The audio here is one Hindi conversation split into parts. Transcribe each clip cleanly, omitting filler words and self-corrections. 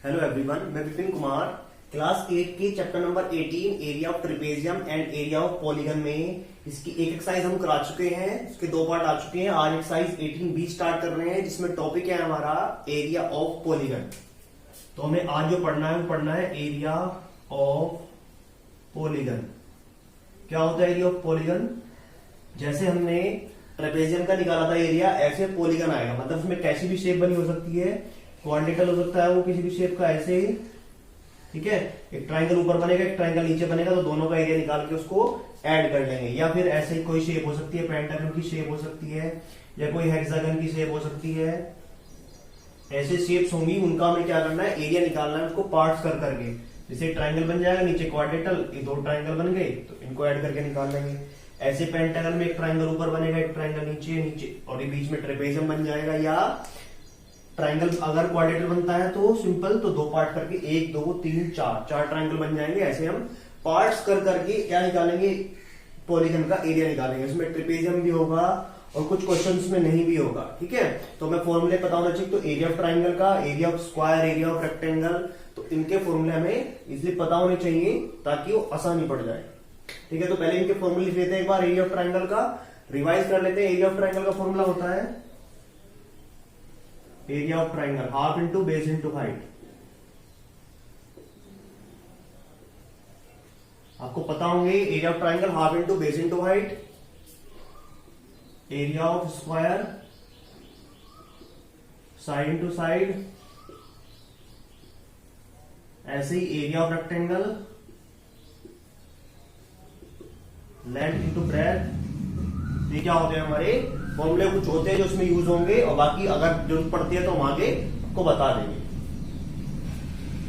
हेलो एवरीवन, मैं विपिन कुमार क्लास 8 के chapter number 18 area of trapezium and area of polygon में इसकी एक एक्सरसाइज हम करा चुके हैं। इसके दो पार्ट आ चुके हैं। आज एक्सरसाइज 18B स्टार्ट कर रहे हैं, जिसमें टॉपिक है हमारा एरिया ऑफ पॉलीगन। तो हमें आज जो पढ़ना है वो पढ़ना है एरिया ऑफ पॉलीगन। क्या होता है एरिया ऑफ पॉलीगन? जैसे हमने ट्रेपेजियम का निकाला था एरिया, ऐसे पॉलीगन आएगा। मतलब उसमें कैसी भी शेप बनी हो सकती है, क्वाड्रेटल हो सकता है वो किसी भी शेप का, ऐसे ही। ठीक है, एक ट्रायंगल ऊपर बनेगा, एक ट्रायंगल नीचे बनेगा, तो दोनों का एरिया निकाल के उसको ऐड कर लेंगे। या फिर ऐसे ही कोई शेप हो सकती है, पेंटागन की शेप हो सकती है, या कोई हेक्सागन की शेप हो सकती है। ऐसे शेप्स होंगी, उनका हमें क्या करना है, एरिया निकालना है उसको पार्ट्स कर करके। जैसे ट्रायंगल बन जाएगा, नीचे क्वाड्रेटल, ये दो ट्रायंगल बन गए तो इनको ऐड करके निकाल लेंगे। ऐसे पेंटागन में एक ट्रायंगल ऊपर बनेगा, एक ट्रायंगल नीचे और ये बीच में ट्रेपेजियम बन जाएगा। या ट्रायंगल अगर क्वाड्रेटल बनता है तो सिंपल, तो दो पार्ट करके 1 2 3 4 ट्रायंगल बन जाएंगे। ऐसे हम पार्ट्स कर करके क्या निकालेंगे, पॉलीगन का एरिया निकालेंगे। इसमें ट्रेपेजियम भी होगा और कुछ क्वेश्चंस में नहीं भी होगा। ठीक है, तो हमें फॉर्मूले पता होना चाहिए। तो एरिया ऑफ ट्रायंगल का, area of square, area of rectangle, तो इनके फॉर्मूले हमें इसलिए पता होने चाहिए ताकि वो आसानी पड़ जाए। ठीक है, तो पहले इनके फॉर्मूले लिख लेते हैं एक बार। एरिया ऑफ ट्रायंगल का रिवाइज कर लेते हैं। एरिया ऑफ ट्रायंगल का फॉर्मूला होता है area of triangle half into base into height. आपको पता होंगे area of triangle half into base into height. Area of square side into side. ऐसे ही area of rectangle length into breadth. ये क्या होते हैं हमारे फॉर्मूले, कुछ होते हैं जो उसमें यूज होंगे, और बाकी अगर जरूरत पड़ती है तो हम आगे आपको बता देंगे।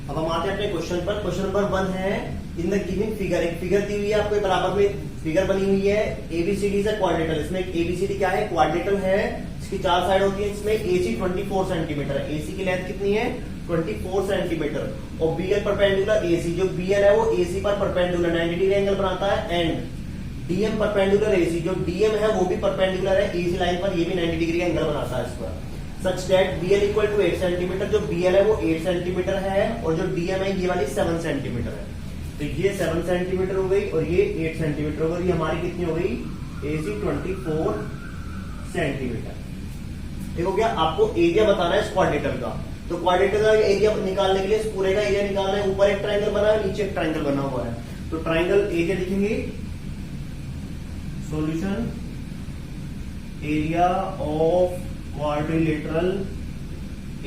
अब हम आते हैं अपने क्वेश्चन पर। क्वेश्चन नंबर 1 है, इन द गिवन फिगर, एक फिगर दी हुई है आपको, बराबर में फिगर बनी हुई है। एबीसीडी से क्वाड्रेटल, इसमें एक एबीसीडी क्या है, क्वाड्रेटल है। इसकी 4 साइड होती है। इसमें एसी 24 सेंटीमीटर है। एसी की लेंथ कितनी है, 24 सेंटीमीटर। और बीएल परपेंडिकुलर एसी, जो बीएल है वो एसी पर परपेंडिकुलर 90 डिग्री एंगल बनाता है। एंड डीएम परपेंडिकुलर एसी, जो डीएम है वो भी परपेंडिकुलर है एसी लाइन पर, ये भी 90 डिग्री का एंगल बनाता है इस पर। Such that BL equal to 8 centimeter, जो बीएल है वो 8 सेंटीमीटर है, और जो डीएम है ये वाली 7 सेंटीमीटर है। तो ये 7 सेंटीमीटर हो गई और ये 8 सेंटीमीटर हो गई। हमारी कितनी हो गई, एसी 24 सेंटीमीटर। देखो क्या आपको एरिया बताना है इस क्वाड्रेटल का। तो क्वाड्रेटल का एरिया निकालने के लिए इस पूरे का एरिया निकालना है। ऊपर एक ट्रायंगल बना है, नीचे एक ट्रायंगल बना हुआ है। तो ट्रायंगल एरिया लिखेंगे, solution area of quadrilateral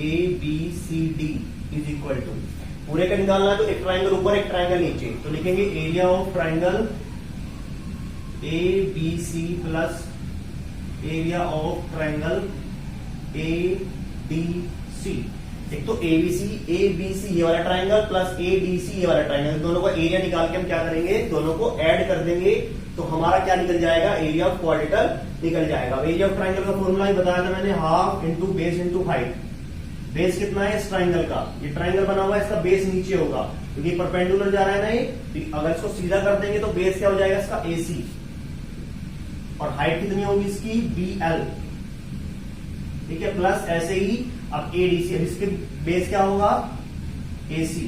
ABCD is equal to, पूरे का निकालना है तो एक ट्रायंगल ऊपर एक ट्रायंगल नीचे, तो लिखेंगे area of triangle ABC plus area of triangle ADC। एक तो ABC ये वाला ट्रायंगल प्लस ADC ये वाला ट्रायंगल, दोनों का एरिया निकाल के हम क्या करेंगे, दोनों को ऐड कर देंगे। तो हमारा क्या निकल जाएगा, एरिया ऑफ क्वाड्रेटल निकल जाएगा। एरिया ऑफ ट्रायंगल का फॉर्मूला ही बताया था मैंने, half into base into height. Base कितना है इस ट्रायंगल का, ये ट्रायंगल बना हुआ है, इसका बेस नीचे होगा क्योंकि तो परपेंडिकुलर जा रहा है ना ये। अगर इसको सीधा कर देंगे तो बेस क्या हो जाएगा इसका, AC। और हाइट कितनी होगी इसकी, BL। ठीक है, प्लस ऐसे ही अब ADC, अब इसके बेस क्या होगा, AC,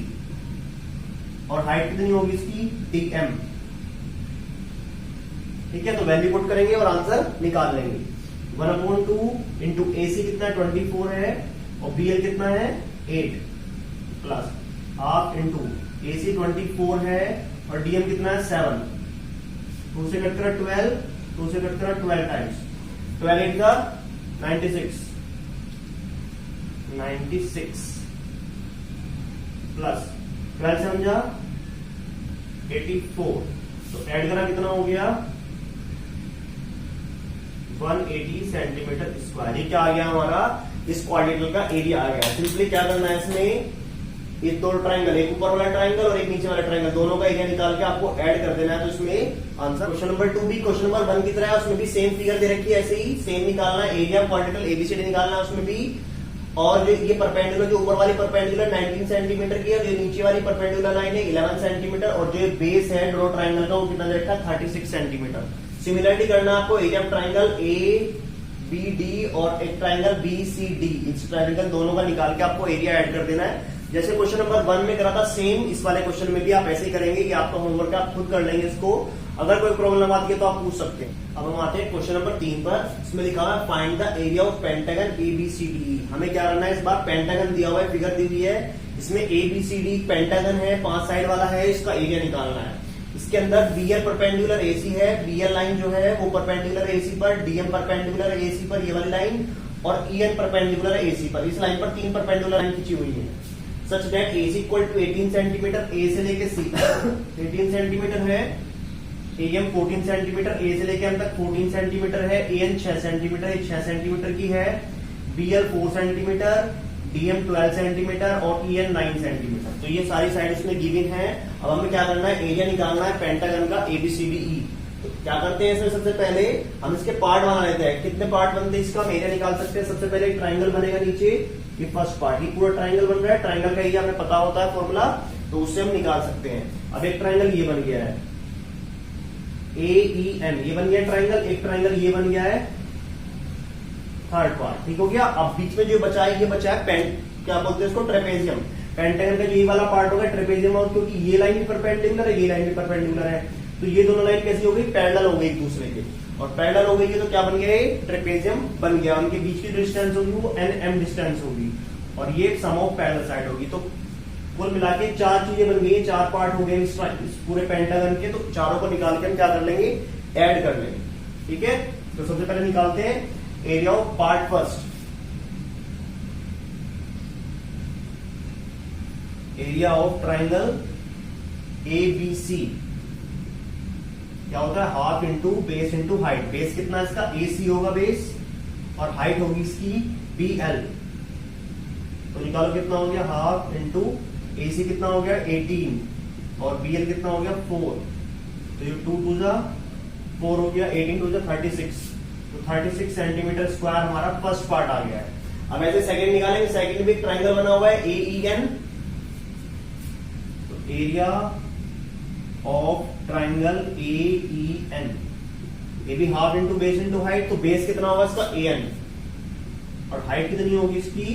और हाइट कितनी होगी इसकी, DM। ठीक है, तो वैल्यू पुट करेंगे और आंसर निकाल लेंगे। 1/2 इंटू AC कितना है, 24 है, और BL कितना है, 8, प्लस हाफ इंटू AC 24 है और DM कितना है, 7। 2 से कट करा 12, 2 से कट करा 12 टाइम्स, 12 8 का 96 प्लस 12 से समझा 84, तो ऐड करा कितना हो गया, 180 सेंटीमीटर स्क्वायर। ये क्या आ गया हमारा, इस क्वाड्रेटल का एरिया आ गया। सिंपली क्या करना है इसमें, ये दो ट्रायंगल, एक ऊपर वाला ट्रायंगल और एक नीचे वाला ट्रायंगल, दोनों का एरिया निकाल के आपको ऐड कर देना है। तो इसमें आंसर क्वेश्चन नंबर 2 भी क्वेश्चन नंबर 1 की तरह है, उसमें भी सेम फिगर दे रखी है, ऐसे ही सेम निकालना है। एरिया क्वाड्रेटल ABCD निकालना है उसमें भी। और जो ये परपेंडिकुलर, जो ऊपर वाली परपेंडिकुलर 19 सेंटीमीटर की है, जो नीचे वाली परपेंडिकुलर लाइन है 11 सेंटीमीटर, और जो बेस है दोनों ट्रायंगल का वो कितना दे रखा है, 36 सेंटीमीटर। सिमिलरिटी करना आपको एरिया ऑफ ट्रायंगल ABD और एक ट्रायंगल BCD, इस ट्रायंगल दोनों का निकाल के आपको एरिया ऐड कर देना है। जैसे क्वेश्चन नंबर 1 में करा था सेम इस वाले क्वेश्चन में भी आप ऐसे ही करेंगे कि आपका होमवर्क आप खुद कर लेंगे इसको। अगर कोई प्रॉब्लम आती है तो आप पूछ सकते हैं। अब हम आते हैं क्वेश्चन नंबर 3 पर। इसमें लिखा हुआ है find the area of pentagon ABCD। हमें क्या करना है, इस बार पेंटागन दिया हुआ है, फिगर दी हुई है, इसमें ABCD पेंटागन है, 5 साइड वाला है, इसका एरिया निकालना है। इसके अंदर BL परपेंडिकुलर AC है, BL लाइन जो है वो परपेंडिकुलर AC पर, DM परपेंडिकुलर AC पर ये वाली लाइन, और EN परपेंडिकुलर AC पर। इस लाइन पर 3 परपेंडिकुलर लाइन खींची हुई है such that AC equal to 18 centimeter, A से लेके C 18 सेंटीमीटर है, AM 14 सेंटीमीटर, A से लेके M तक 14 सेंटीमीटर है, AN 6 सेंटीमीटर, 6 सेंटीमीटर की है, BL 4 सेंटीमीटर, DM 12 सेंटीमीटर और EN 9 सेंटीमीटर। तो ये सारी साइड इसमें गिवन है। अब हमें क्या करना है, एरिया निकालना है पेंटागन का ABCDE। तो क्या करते हैं इसमें, सबसे पहले हम इसके पार्ट बना लेते हैं। कितने पार्ट बनते हैं इसका, हम एरिया निकाल सकते हैं। सबसे पहले एक ट्राइंगल बनेगा नीचे, ये फर्स्ट पार्ट, ये पूरा ट्राइंगल बन रहा है। ट्राइंगल का एरिया हमें पता होता है फॉर्मूला, तो उससे हम निकाल सकते हैं। अब एक ट्राइंगल ये बन गया है AEN, ये बन गया ट्राइंगल। एक ट्राइंगल ये बन गया है थर्ड पार्ट, ठीक हो गया। अब बीच में जो बचा है, ये बचा है क्या बोलते हैं इसको, ट्रेपेजियम। पेंटागन का जो ये वाला पार्ट होगा ट्रेपेजियम, और क्योंकि ये लाइन भी परपेंडिकुलर है, ये लाइन भी परपेंडिकुलर है, तो ये दोनों लाइन कैसी हो गई, पैरेलल हो गई एक दूसरे के। और पैरेलल हो गई है तो क्या बन गया, ट्रेपेजियम बन गया। उनके बीच की डिस्टेंस होगी वो NM डिस्टेंस होगी, और ये सम ऑफ पैरेलल साइड होगी। तो कुल मिला के 4 चीजें बन गई, 4 पार्ट हो गए इस पूरे पेंटागन के। तो चारों को निकाल के हम क्या कर लेंगे, ऐड कर लेंगे, ठीक है। तो सबसे पहले निकालते हैं area of part first. Area of triangle ABC क्या होता है, half into base into height. Base कितना इसका, AC होगा बेस, और हाइट होगी इसकी BL। तो निकालो कितना हो गया, हाफ इंटू AC कितना हो गया 18, और BL कितना हो गया 4। तो ये 2 2 जा 4 हो गया, 18 2 जा 36। तो 36 सेंटीमीटर स्क्वायर हमारा फर्स्ट पार्ट आ गया है। अब ऐसे सेकंड निकालेंगे। सेकंड में एक ट्राइंगल बना हुआ है AEN, तो एरिया ऑफ ट्राइंगल AEN, ये भी half into base into height. तो बेस कितना होगा इसका AN, और हाइट कितनी होगी इसकी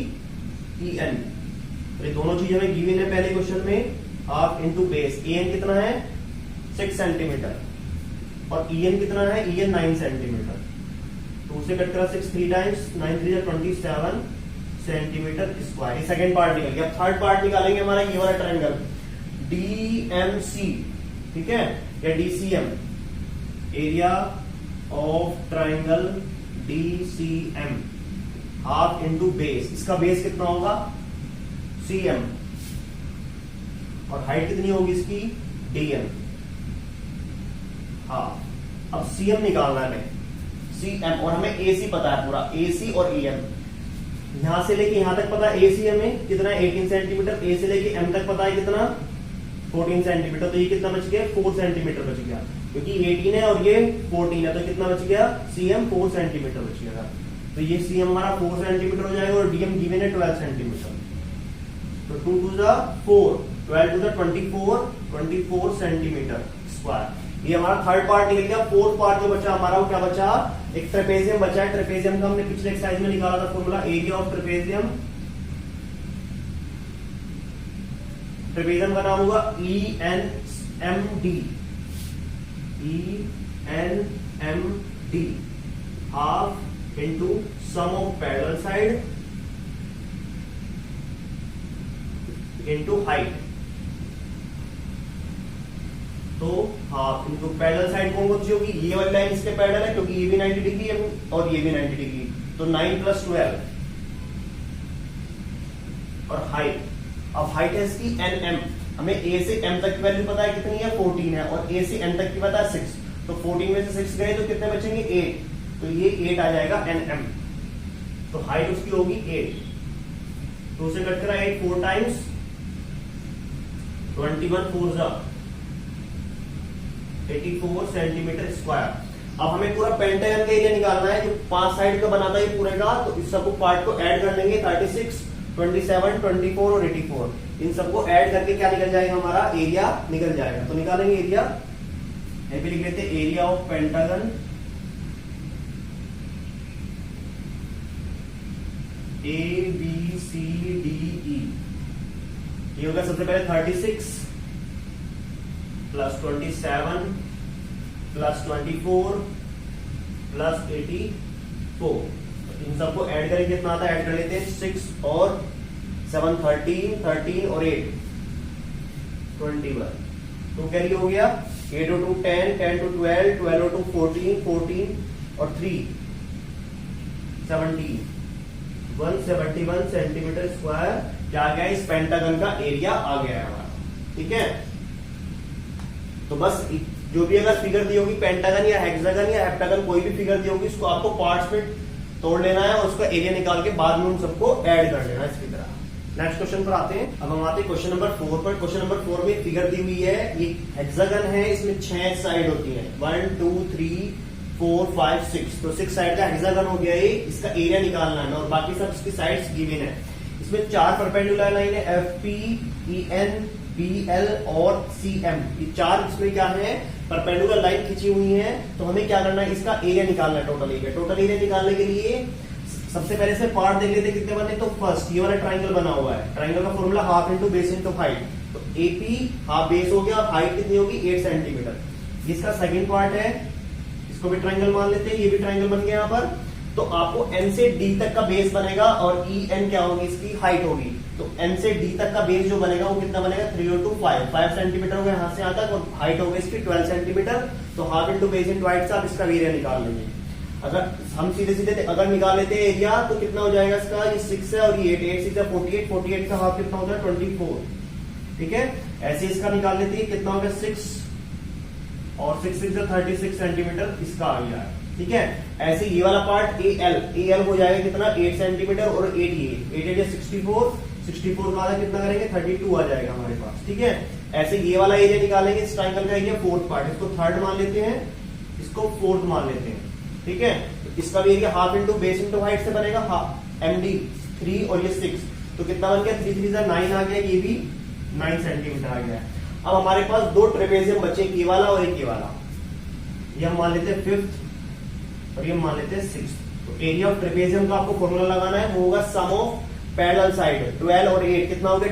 EN। तो ये दोनों चीजें हमें गिवन है पहले क्वेश्चन में, हाफ इंटू बेस। AN कितना है 6 सेंटीमीटर, और EN कितना है, EN 9 सेंटीमीटर। तो उसे कट करा 6 3 टाइम्स, 9 3 27 सेंटीमीटर स्क्वायर। ये सेकंड पार्ट निकल गया। थर्ड पार्ट निकालेंगे हमारा ये वाला ट्राइंगल DMC, ठीक है, या DCM। Area of triangle DCM, half into base. इसका बेस कितना होगा CM, और हाइट कितनी होगी इसकी DM, हाफ। अब CM निकालना है हमें, CM, और हमें AC पता है पूरा, AC और EM। यहां से लेके यहां तक पता है AC हमें कितना है 18 सेंटीमीटर, A से लेके M तक पता है कितना 14 सेंटीमीटर। तो ये कितना बच गया, 4 सेंटीमीटर बच गया, क्योंकि 18 है और ये 14 है, तो कितना बच गया, CM 4 सेंटीमीटर बच गया। तो ये CM हमारा 4 सेंटीमीटर हो जाएगा, और DM गिवन है 12 सेंटीमीटर। तो 2 2 जा 4, 12 2 जा 24 सेंटीमीटर स्क्वायर। ये हमारा थर्ड पार्ट निकल गया। फोर्थ पार्ट जो बचा हमारा, वो क्या बचा, एक ट्रेपेजियम बचा है। ट्रेपेजियम का हमने पिछले एक्सरसाइज में निकाला था formula, area of trapezium. Trapezium का नाम होगा ENMD, ENMD, half into sum of parallel side into height. तो हाफ इंटू पैरेलल साइड कौन सी होगी, ये वाली लाइन इसके पैरेलल है, क्योंकि ये भी 90 डिग्री है और ये भी 90 डिग्री। तो 9 + 12, और हाइट। अब हाइट है इसकी NM। हमें A से M तक की वैल्यू पता है कितनी है, 14 है, और A से M तक की पता है 6। तो 14 में से 6 गए तो कितने बचेंगे, 8। तो ये 8 आ जाएगा NM। तो हाइट उसकी होगी 8। तो उसे कट करा 8 4 टाइम्स, 21 4 जा 84 सेंटीमीटर स्क्वायर। अब हमें पूरा पेंटागन का एरिया निकालना है, जो 5 साइड का बनाता है पूरे का। तो इस सबको पार्ट को ऐड कर लेंगे, 36 27 24 और 84। इन सबको ऐड करके क्या निकल जाएगा, हमारा एरिया निकल जाएगा। तो निकालेंगे एरिया, यहां पे लिख लेते हैं एरिया ऑफ पेंटागन ABCDE। ये होगा सबसे पहले 36 प्लस 27 प्लस 24 प्लस 84। इन सबको ऐड करेंगे कितना आता है, ऐड कर लेते हैं 6 और 7 13 13 और 8 21। तो कैरी हो गया 8 और 2 10 10 to 12 12 और 2 14 14 और 3 17 171 सेंटीमीटर स्क्वायर क्या आ गया, इस पेंटागन का एरिया आ गया है हमारा। ठीक है, तो बस जो भी अगर फिगर दी होगी पेंटागन या हेक्सागन या हेप्टागन कोई भी फिगर दी होगी उसको आपको पार्ट्स में तोड़ लेना है और उसका एरिया निकाल के बाद में उन सबको ऐड कर लेना है इसकी तरह। नेक्स्ट क्वेश्चन पर आते हैं। अब हम आते हैं क्वेश्चन नंबर 4 पर। क्वेश्चन नंबर 4 में फिगर दी हुई है, ये हेक्सागन है, इसमें 6 साइड होती है 1 2 3 4 5 6। तो 6 साइड का हेक्सागन हो गया ये, इसका एरिया निकालना है और बाकी सब इसकी साइड्स गिवन है। इसमें 4 परपेंडिकुलर लाइन है FP EN BL और CM, ये 4 इसमें क्या है परपेंडिकुलर लाइन खींची हुई है। तो हमें क्या करना है, इसका एरिया निकालना है, टोटल एरिया। टोटल एरिया निकालने के लिए सबसे पहले से पार्ट देख लेते कितने बने। तो फर्स्ट ये वाला ट्राइंगल बना हुआ है, ट्राइंगल का formula half into base into height. तो AP हाफ बेस हो गया, हाइट कितनी होगी 8 सेंटीमीटर। इसका सेकंड पार्ट है, इसको भी ट्राइंगल मान लेते हैं, ये भी ट्राइंगल बन गया यहाँ पर। तो आपको N से D तक का बेस बनेगा और EN क्या होगी, इसकी हाइट होगी। तो N से D तक का बेस जो बनेगा वो कितना बनेगा 3 और 2 5 सेंटीमीटर हो गया यहाँ से यहाँ तक, और हाइट होगी इसकी 12 सेंटीमीटर। तो half into base into height से आप इसका एरिया निकाल लेंगे। अगर हम सीधे सीधे अगर निकाल लेते हैं एरिया तो कितना हो जाएगा इसका, ये 6 है और ये 8 6 48 48 का हाफ कितना होता है 24। ठीक है, ऐसे इसका निकाल लेते हैं कितना होगा 6 और 6 6 36 सेंटीमीटर इसका आ गया है। ठीक है, ऐसे ये वाला पार्ट AL हो जाएगा कितना 8 सेंटीमीटर और 8 ये 8 64 का आधा कितना करेंगे 32 आ जाएगा हमारे पास। ठीक है, ऐसे ये वाला एरिया निकालेंगे इस ट्राइंगल का एरिया, फोर्थ पार्ट, इसको थर्ड मान लेते हैं, इसको फोर्थ मान लेते हैं। ठीक है, तो इसका भी area half into base into height से बनेगा, MD 3 और ये 6, तो कितना बन गया 3 3 9 आ गया, ये भी 9 सेंटीमीटर आ गया। अब हमारे पास दो ट्रेपेजियम बचे, ये वाला और एक ये वाला। ये हम मान लेते हैं 5th और ये मान लेते हैं 6th। तो एरिया ऑफ ट्रेपेजियम का आपको फॉर्मूला लगाना है, वो होगा सम ऑफ पैरेलल साइड 12 और 8 कितना हो गया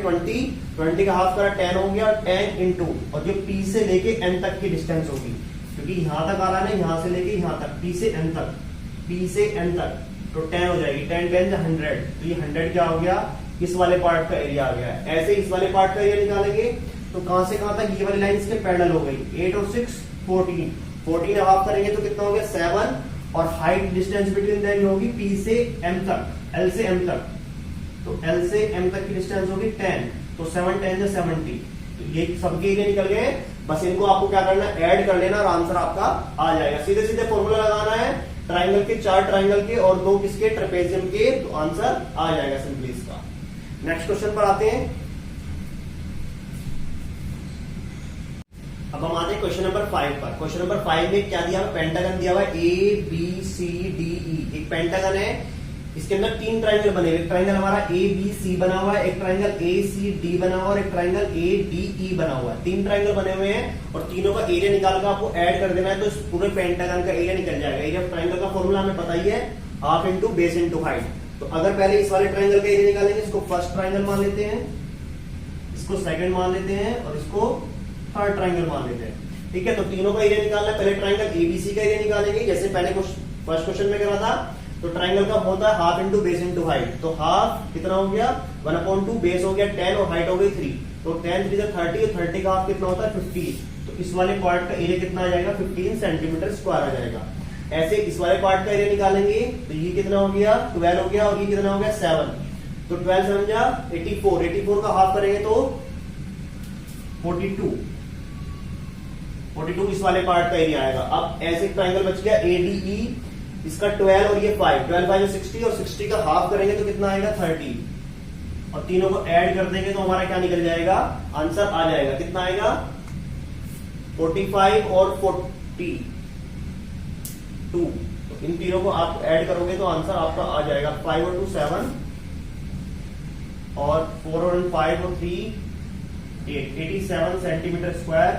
20 का हाफ करा 10 हो गया, 10 इंटू और जो P से लेके N तक की डिस्टेंस होगी, क्योंकि यहां तक आ रहा है ना, यहां से लेके यहां तक P से N तक, तो 10 हो जाएगी, 10 10 100। तो ये 100 क्या हो गया, इस वाले पार्ट का एरिया आ गया। ऐसे इस वाले पार्ट का एरिया निकालेंगे तो कहां से कहां तक, ये वाली लाइन इसके पैरेलल हो गई, 8 और 6 14 हाफ करेंगे तो कितना हो गया 7, और हाइट डिस्टेंस बिटवीन देम होगी P से M तक, L से M तक, तो L से M तक की डिस्टेंस होगी 10, तो 7 10 70। तो ये सबके एरिया निकल गए। बस इनको आपको क्या करना है, ऐड कर लेना और आंसर आपका आ जाएगा। सीधे सीधे फॉर्मूला लगाना है, ट्राइंगल के 4 ट्राइंगल के और 2 किसके ट्रेपेजियम के, तो आंसर आ जाएगा सिंपली इसका। नेक्स्ट क्वेश्चन पर आते हैं। अब हम आते हैं क्वेश्चन नंबर 5 पर। क्वेश्चन नंबर 5 में क्या दिया है, पेंटागन दिया हुआ है ABCDE, एक पेंटागन है, इसके अंदर 3 ट्राइंगल बने हुए। एक ट्राइंगल हमारा ABC बना हुआ है, एक ट्राइंगल ACD बना हुआ है और एक ट्राइंगल ADE बना हुआ है। 3 ट्राइंगल बने हुए हैं और तीनों का एरिया निकालकर आपको ऐड कर देना है, तो इस पूरे पेंटागन का एरिया निकल जाएगा। एरिया ऑफ ट्राइंगल का फॉर्मूला हमें पता ही है, half into base into height. तो अगर पहले इस वाले ट्राइंगल का एरिया निकालेंगे, इसको फर्स्ट ट्राइंगल मान लेते हैं, इसको सेकंड मान लेते हैं और इसको थर्ड ट्राइंगल मान लेते हैं। ठीक है, तो तीनों का एरिया निकालना है। पहले ट्राइंगल ABC का एरिया निकालेंगे, जैसे पहले फर्स्ट क्वेश्चन में करा था। तो ट्राइंगल का होता है half into base into height. तो हाफ कितना हो गया 1/2, बेस हो गया 10 और हाइट हो गई 3, तो 10 3 30 और 30 का हाफ कितना होता है 15। तो इस वाले पार्ट का एरिया कितना आ जाएगा 15 सेंटीमीटर स्क्वायर आ जाएगा। ऐसे इस वाले पार्ट का एरिया निकालेंगे तो ये कितना हो गया 12 हो गया और ये कितना हो गया 7। तो 12 7 जा 84 का हाफ करेंगे तो 42 इस वाले पार्ट का एरिया आएगा। अब ऐसे ट्राइंगल बच गया ADE, इसका 12 और ये 5, 12 5 60 और 60 का हाफ करेंगे तो कितना आएगा 30, और तीनों को ऐड कर देंगे तो हमारा क्या निकल जाएगा, आंसर आ जाएगा। कितना आएगा 45 और 42। तो इन तीनों को आप ऐड करोगे तो आंसर आपका आ जाएगा 5 और 2 7 और 4 और 5 और 3 8, 87 सेंटीमीटर स्क्वायर।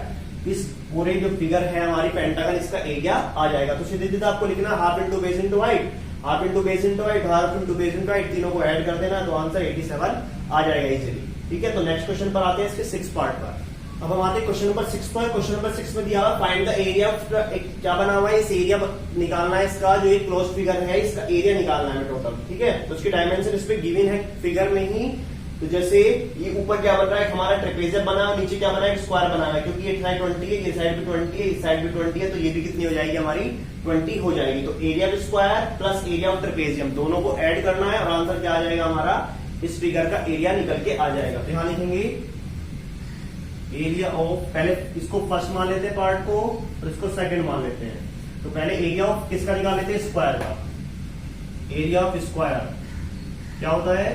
इस पूरे जो फिगर है हमारी पेंटागन, इसका एरिया आ जाएगा। तो सीधे सीधे आपको लिखना half into base into height, half into base into height, half into base into height, तीनों को ऐड कर देना तो आंसर 87 आ जाएगा इजीली। ठीक है, तो नेक्स्ट क्वेश्चन पर आते हैं इसके 6 पार्ट पर। अब हम आते हैं क्वेश्चन नंबर 6 पर। क्वेश्चन नंबर 6 में दिया हुआ फाइंड द एरिया ऑफ, क्या बना हुआ है, इस एरिया निकालना है इसका, जो एक क्लोज फिगर है इसका एरिया निकालना है टोटल। ठीक है, तो उसकी डायमेंशन इस पे गिवन है फिगर में ही। तो जैसे ये ऊपर क्या बन रहा है, हमारा ट्रेपेजियम बना है, नीचे क्या बना है, स्क्वायर बना है, क्योंकि ये साइड 20 है, ये साइड भी 20 है, इस साइड भी 20 है, तो ये भी कितनी हो जाएगी हमारी 20 हो जाएगी। तो area of square plus area of trapezium दोनों को ऐड करना है और आंसर क्या आ जाएगा हमारा, इस फिगर का एरिया निकल के आ जाएगा। तो यहां लिखेंगे एरिया ऑफ, पहले इसको फर्स्ट मान लेते हैं पार्ट को और इसको सेकंड मान लेते हैं। तो पहले एरिया ऑफ किसका निकाल लेते हैं, स्क्वायर का। एरिया ऑफ स्क्वायर क्या होता है,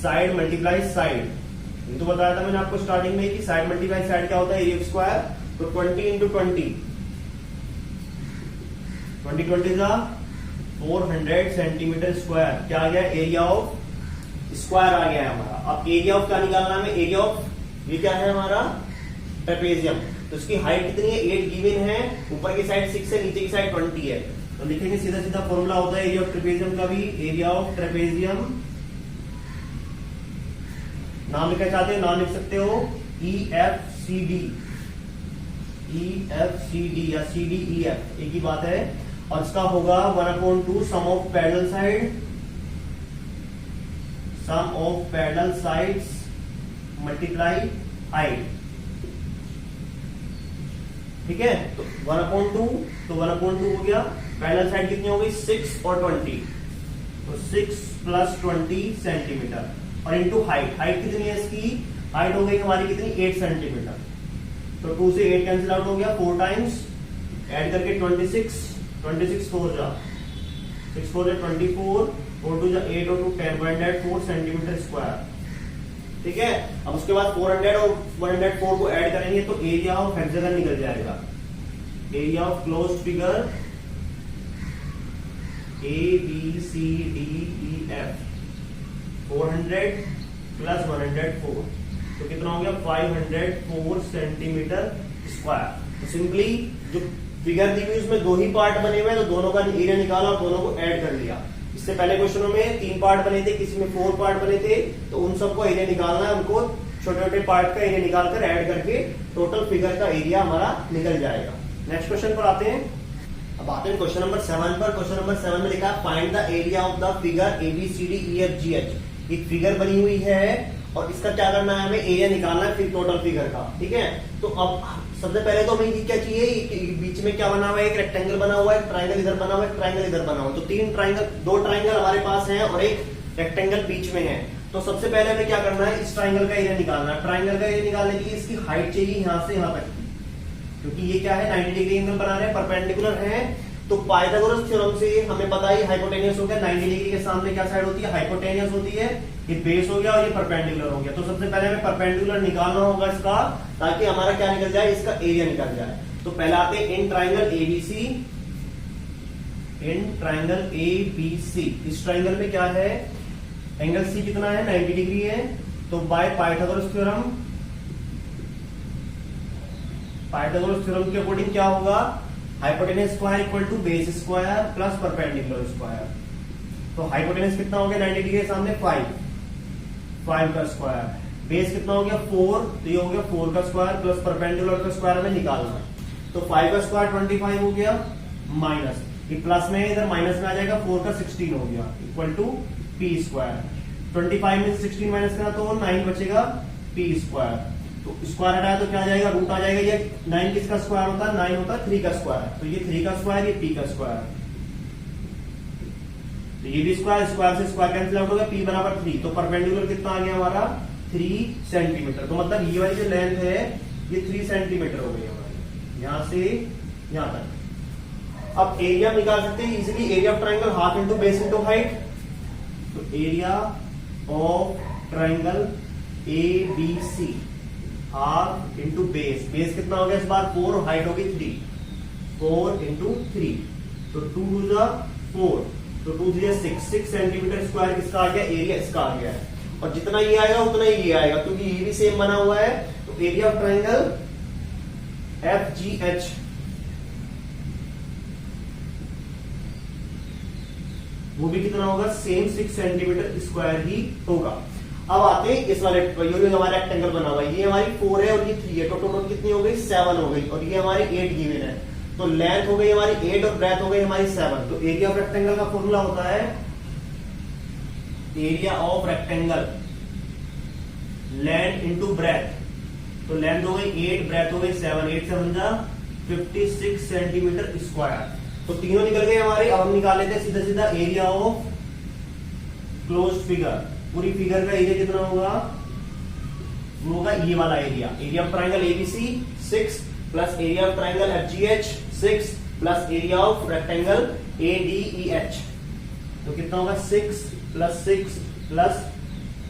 साइड मल्टीप्लाई साइड। ये तो बताया था मैंने आपको स्टार्टिंग में कि साइड मल्टीप्लाई साइड क्या होता है, एरिया ऑफ स्क्वायर। तो 20 इंटू 20 400 सेंटीमीटर स्क्वायर, क्या आ गया, एरिया ऑफ स्क्वायर आ गया है हमारा। अब एरिया ऑफ क्या निकालना है, एरिया ऑफ, ये क्या है हमारा ट्रेपेजियम, तो इसकी हाइट कितनी है, 8 गिवन है, ऊपर की साइड 6 है, नीचे की साइड 20 है। तो लिखेंगे सीधा सीधा फॉर्मूला होता है एरिया ऑफ ट्रेपेजियम का भी, एरिया ऑफ ट्रेपेजियम, नाम लिखना चाहते हैं नाम लिख सकते हो, EFCD या CDEF एक ही बात है। और इसका होगा 1/2 sum of parallel sides multiply height. ठीक है, तो 1/2 हो गया, पैरेलल साइड कितनी हो गई, 6 और 20, तो 6 प्लस 20 सेंटीमीटर, और इंटू हाइट, हाइट कितनी है इसकी, हाइट हो गई हमारी कितनी, 8 सेंटीमीटर। तो 2 से 8 कैंसिल आउट हो गया, 4 टाइम्स ऐड करके 26 4 जा 6 4 जा 24, 4 2 जा 8 और 2 10, 104 सेंटीमीटर स्क्वायर। ठीक है, अब उसके बाद 400 और 104 को ऐड करेंगे तो एरिया ऑफ हेक्सागन निकल जाएगा। Area of closed figure ABCDEF 400 plus 104, तो कितना हो गया, 504 सेंटीमीटर स्क्वायर। तो सिंपली जो फिगर दी हुई उसमें 2 ही पार्ट बने हुए हैं, तो दोनों का एरिया निकाला और दोनों को ऐड कर लिया। इससे पहले क्वेश्चनों में 3 पार्ट बने थे, किसी में 4 पार्ट बने थे, तो उन सबको एरिया निकालना है, उनको छोटे छोटे पार्ट का एरिया निकालकर ऐड करके टोटल फिगर का एरिया हमारा निकल जाएगा। नेक्स्ट क्वेश्चन पर आते हैं। अब आते हैं क्वेश्चन नंबर 7 पर। क्वेश्चन नंबर 7 में लिखा है find the area of the figure ABCDEFGH। एक फिगर बनी हुई है और इसका क्या करना है, हमें एरिया निकालना है फिर टोटल फिगर का। ठीक है, तो अब सबसे पहले तो हमें क्या चाहिए, बीच में क्या बना हुआ है, एक रेक्टेंगल बना हुआ है, ट्राइंगल इधर बना हुआ है, ट्राइंगल इधर बना हुआ है, तो 2 ट्राइंगल हमारे पास हैं और एक रेक्टेंगल बीच में है। तो सबसे पहले हमें क्या करना है, इस ट्राइंगल का एरिया निकालना है। ट्राइंगल का एरिया निकालने के लिए इसकी हाइट चाहिए यहां से यहां तक की, क्योंकि ये क्या है 90 डिग्री एंगल बना रहे हैं, परपेंडिकुलर है। तो पाइथागोरस थ्योरम से हमें पता है हाइपोटेनियस हो गया, 90 डिग्री के सामने क्या साइड होती है, हाइपोटेनियस होती है, ये बेस हो गया और ये परपेंडिकुलर हो गया। तो सबसे पहले हमें परपेंडिकुलर निकालना होगा इसका, ताकि हमारा क्या निकल जाए, इसका एरिया निकल जाए। तो पहले आते हैं इन ट्राइंगल ABC। इस ट्राइंगल में क्या है, एंगल सी कितना है, 90 डिग्री है। तो बाय पाइथागोरस थ्योरम के अकॉर्डिंग क्या होगा, hypotenuse square equal to base square plus perpendicular square. तो हाइपोटेनस कितना हो गया 90 डिग्री के सामने 5 का स्क्वायर, बेस कितना हो गया 4, तो ये हो गया 4 का स्क्वायर प्लस परपेंडिकुलर का स्क्वायर हमें निकालना है। तो 5 का स्क्वायर 25 हो गया, माइनस ये प्लस में इधर माइनस में आ जाएगा, 4 का 16 हो गया इक्वल टू पी स्क्वायर। 25 में 16 माइनस करा तो 9 बचेगा पी स्क्वायर। तो स्क्वायर हटाया तो क्या आ जाएगा, रूट आ जाएगा। ये 9 किसका स्क्वायर होता है, 9 होता है 3 का स्क्वायर, तो ये 3 का स्क्वायर, ये पी का स्क्वायर, तो ये भी स्क्वायर से स्क्वायर कैंसिल आउट हो गया, पी बराबर 3। तो परपेंडिकुलर कितना आ गया हमारा 3 सेंटीमीटर। तो मतलब ये वाली जो लेंथ है ये 3 सेंटीमीटर हो गई हमारी, यहां से यहां तक। अब एरिया निकाल सकते हैं easily, area of triangle half into base into height. तो area of triangle ABC half into base, base कितना हो गया इस बार 4 और हाइट होगी 3, 4 इंटू 3, तो 2 2 जा 4, तो 2 3 6 सेंटीमीटर स्क्वायर किसका आ गया, एरिया इसका आ गया है। और जितना ये आएगा उतना ही ये आएगा, क्योंकि ये भी सेम बना हुआ है। तो एरिया ऑफ ट्राइंगल FGH वो भी कितना होगा, सेम 6 सेंटीमीटर स्क्वायर ही होगा। अब आते हैं इस वाले, ये हमारा रेक्टेंगल बना हुआ है, ये हमारी 4 है और ये 3 है, तो टोटल कितनी हो गई 7 हो गई, और ये हमारी 8 गिवन है, तो लेंथ हो गई हमारी 8 और ब्रेथ हो गई हमारी 7। तो एरिया ऑफ रेक्टेंगल का फॉर्मूला होता है area of rectangle length into breath, तो लेंथ हो गई 8, ब्रेथ हो गई 7, 8 7 जा 56 सेंटीमीटर स्क्वायर। तो तीनों निकल गए हमारे। अब हम निकाल लेते हैं सीधा सीधा एरिया ऑफ क्लोज फिगर, पूरी फिगर का एरिया कितना होगा, वो होगा ये वाला area, area of triangle ABC 6 plus area of triangle FGH 6 plus area of rectangle ADEH, तो कितना होगा 6 प्लस 6 प्लस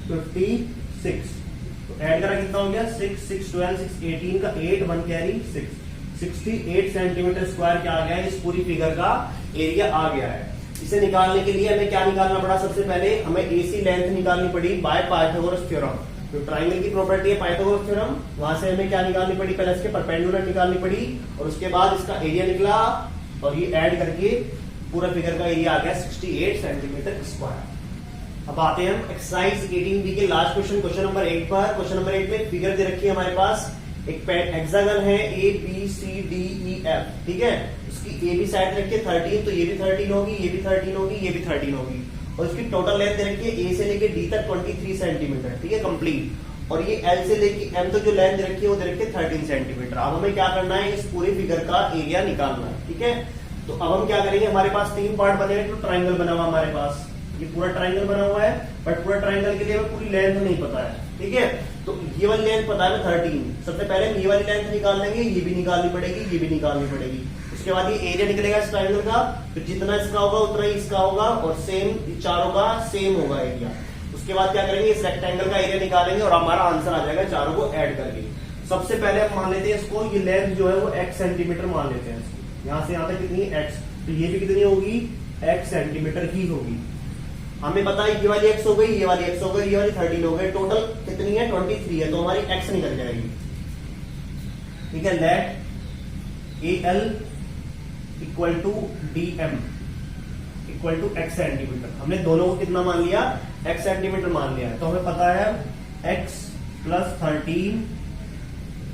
56, तो ऐड करा कितना हो गया 6 6 12 6 18 का 8 1 कैरी 6, 68 सेंटीमीटर स्क्वायर क्या आ गया है, इस पूरी फिगर का एरिया आ गया है। इसे निकालने के लिए हमें क्या निकालना पड़ा, सबसे पहले हमें एसी लेंथ निकालनी पड़ी बाय पाइथागोरस थ्योरम, जो ट्राइंगल की प्रॉपर्टी है पाइथागोरस थ्योरम, वहां से हमें क्या निकालनी पड़ी, पहले इसके परपेंडिकुलर निकालनी पड़ी, और उसके बाद इसका एरिया निकला, और ये ऐड करके पूरा फिगर का एरिया आ गया 68 सेंटीमीटर स्क्वायर। अब आते हैं हम एक्सरसाइज 18B के लास्ट क्वेश्चन, क्वेश्चन नंबर 8 पर। क्वेश्चन नंबर 8 में फिगर दे रखी है हमारे पास, एक हेक्सागन है A B C D E F, ठीक है, उसकी ए बी साइड रखी है 13, तो ये भी 13 होगी, ये भी 13 होगी, ये भी 13 होगी, और इसकी टोटल लेंथ दे रखी है ए से लेके डी तक 23 सेंटीमीटर, ठीक है कंप्लीट, और ये एल से लेके एम तक जो लेंथ दे रखी है वो दे रखी है 13 सेंटीमीटर। अब हमें क्या करना है, इस पूरी फिगर का एरिया निकालना है, ठीक है। तो अब हम क्या करेंगे, हमारे पास 3 पार्ट बने हैं, तो ट्राइंगल बना हुआ हमारे पास, ये पूरा ट्राइंगल बना हुआ है, बट पूरा ट्राइंगल के लिए हमें पूरी लेंथ नहीं पता है, ठीक है। तो ये वाली लेंथ पता है 13, सबसे पहले हम ये वाली लेंथ निकाल लेंगे, ये भी निकालनी पड़ेगी, ये भी निकालनी पड़ेगी, उसके बाद ये एरिया निकलेगा इस ट्राइंगल का, तो जितना इसका होगा उतना ही इसका होगा, और सेम चारों का सेम होगा एरिया। उसके बाद क्या करेंगे, इस रेक्टेंगल का एरिया निकालेंगे और हमारा आंसर आ जाएगा चारों को ऐड करके। सबसे पहले हम मान लेते हैं इसको, ये लेंथ जो है वो x सेंटीमीटर मान लेते हैं इसको, यहां से यहां तक कितनी है x, तो ये भी कितनी होगी x सेंटीमीटर ही होगी। हमें पता है ये वाली x हो गई, ये वाली x हो गई, ये वाली 13 हो गई, टोटल कितनी है 23 है, तो हमारी x निकल जाएगी, ठीक है। Let A L equal to D M equal to x centimeter, हमने दोनों को कितना मान लिया, x सेंटीमीटर मान लिया, तो हमें पता है x plus 13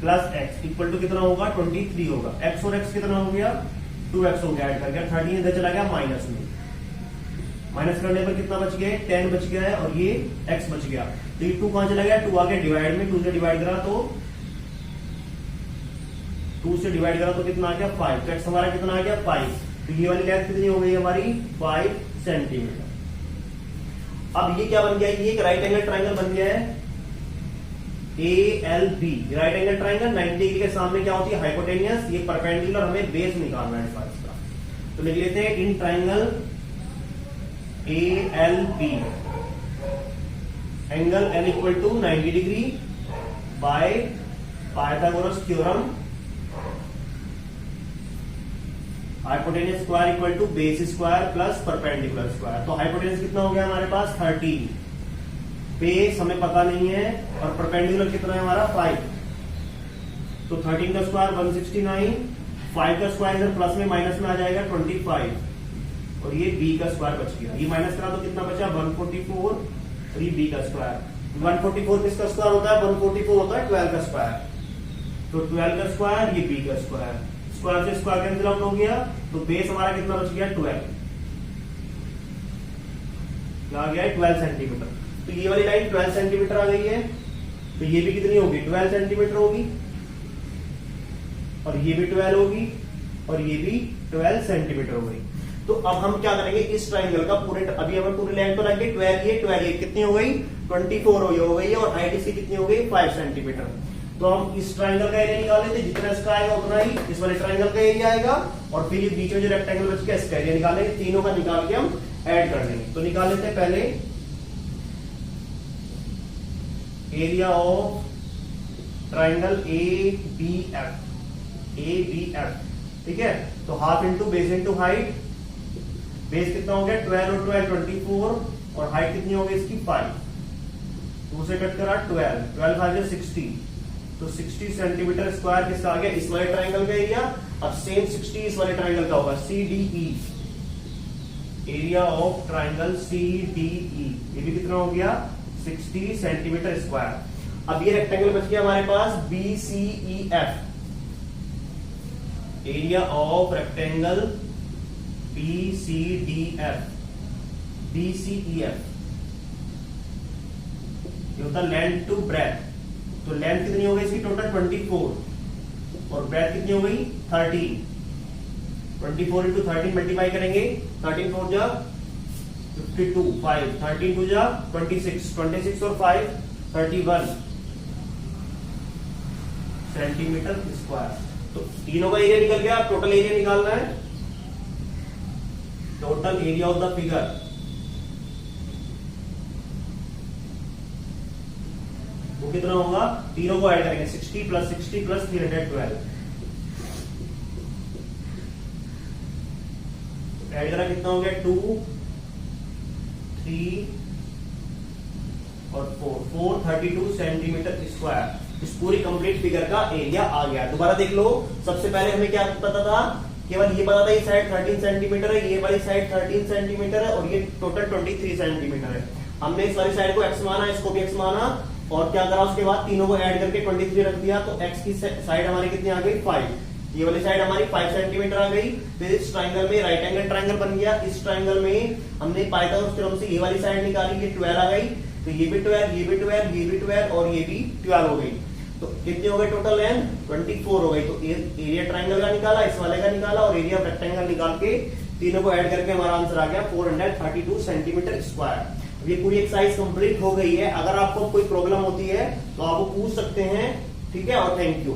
plus x equal to कितना होगा 23 होगा, x और x कितना हो गया 2x हो गया, ऐड कर गया 13 इधर चला गया माइनस में, माइनस करने पर कितना बच गया 10 बच गया है, और ये x बच गया, तो ये 2 कहां चला गया, 2 आ गया डिवाइड में, 2 से डिवाइड करा तो 2 से डिवाइड करा तो कितना आ गया 5, तो x हमारा कितना आ गया 5, तो ये वाली लेंथ कितनी हो गई हमारी 5 सेंटीमीटर। अब ये क्या बन गया, ये एक राइट एंगल ट्राइंगल बन गया है ALB, right angle triangle 90 degree के सामने क्या होती है हाइपोटेनियस, ये परपेंडिकुलर, हमें बेस निकालना है इसका, तो लिख लेते हैं in triangle ALB angle L equal to 90 degree by Pythagoras theorem, hypotenuse square equal to base square plus perpendicular square. तो हाइपोटेनियस कितना हो गया हमारे पास 13, बेस हमें पता नहीं है, और परपेंडिकुलर कितना है हमारा 5, तो 13 का स्क्वायर 169, 5 का स्क्वायर इधर प्लस में माइनस में आ जाएगा 25, और ये b का स्क्वायर बच गया, ये माइनस करा तो कितना बचा 144, और ये b का स्क्वायर, 144 किसका स्क्वायर होता है 144 होता है 12 का स्क्वायर, तो 12 का स्क्वायर ये b का स्क्वायर, स्क्वायर से स्क्वायर कैंसिल आउट हो गया, तो बेस हमारा कितना बच गया 12, क्या आ गया 12 सेंटीमीटर, तो ये वाली लाइन 12 सेंटीमीटर आ गई है, तो ये भी कितनी होगी 12 सेंटीमीटर होगी, और ये भी 12 होगी, और ये भी 12 सेंटीमीटर हो गई। तो अब हम क्या करेंगे, इस ट्राइंगल का पूरे, अभी हमें पूरी लेंथ तो लगी 12 कितनी हो गई 24 हो गई है, और हाइट इसकी कितनी हो गई 5 सेंटीमीटर। तो हम इस ट्राइंगल का एरिया निकाल लेते, जितना इसका आएगा उतना ही इस वाले ट्राइंगल का एरिया आएगा, और फिर ये बीच में जो रेक्टेंगल बच गया इसका एरिया निकालेंगे, तीनों का निकाल के हम ऐड कर लेंगे। तो निकाल लेते हैं पहले एरिया ऑफ ट्राइंगल ABF, ठीक है। तो half into base into height, base कितना हो गया 12 और 12 24, और हाइट कितनी हो गई इसकी 5, 2 से कट करा 12 आ गया 60, तो 60 सेंटीमीटर स्क्वायर किसका आ गया इस वाले ट्राइंगल का एरिया। अब सेम 60 इस वाले ट्राइंगल का होगा CDE, area of triangle CDE, ये भी कितना हो गया 60 सेंटीमीटर स्क्वायर। अब ये रेक्टेंगल बच गया हमारे पास BCEF, area of rectangle BCDF, BCEF ये होता है लेंथ टू ब्रेथ। तो लेंथ कितनी हो गई इसकी टोटल 24 और ब्रेथ कितनी हो गई 13। 24 इंटू 13 मल्टीप्लाई करेंगे, 13 4 जा 52, 5 13 2 जा 26, 26 और 5 31 सेंटीमीटर स्क्वायर। तो तीनों का एरिया निकल गया। टोटल एरिया निकालना है, total area of the figure वो कितना होगा, तीनों को ऐड करेंगे 60 प्लस 312 ऐड करा कितना हो गया 2 3 और 4 432 सेंटीमीटर स्क्वायर। इस पूरी कंप्लीट फिगर का एरिया आ गया। दोबारा देख लो, सबसे पहले हमें क्या पता था, केवल ये पता था ये साइड 13 सेंटीमीटर है, ये वाली साइड 13 सेंटीमीटर है और ये टोटल 23 सेंटीमीटर है। हमने इस वाली साइड को x माना, इसको भी x माना और क्या करा उसके बाद तीनों को ऐड करके 23 रख दिया। तो x की साइड हमारी कितनी आ गई 5, ये वाली साइड हमारी 5 सेंटीमीटर आ गई। फिर इस ट्राइंगल में राइट एंगल ट्राइंगल बन गया। इस ट्राइंगल में हमने पाइथागोरस थ्योरम से ये वाली साइड निकाली, ये 12 आ गई। तो ये भी 12, ये भी 12, ये भी 12 और ये भी 12 हो गई। तो कितनी हो गई टोटल लेंथ 24 हो गई। तो एरिया ट्राइंगल का निकाला, इस वाले का निकाला और एरिया रेक्टेंगल निकाल के तीनों को ऐड करके हमारा आंसर आ गया 432 सेंटीमीटर स्क्वायर। ये पूरी एक्सरसाइज कंप्लीट हो गई है। अगर आपको कोई प्रॉब्लम होती है तो आप वो पूछ सकते हैं, ठीक है। और थैंक यू।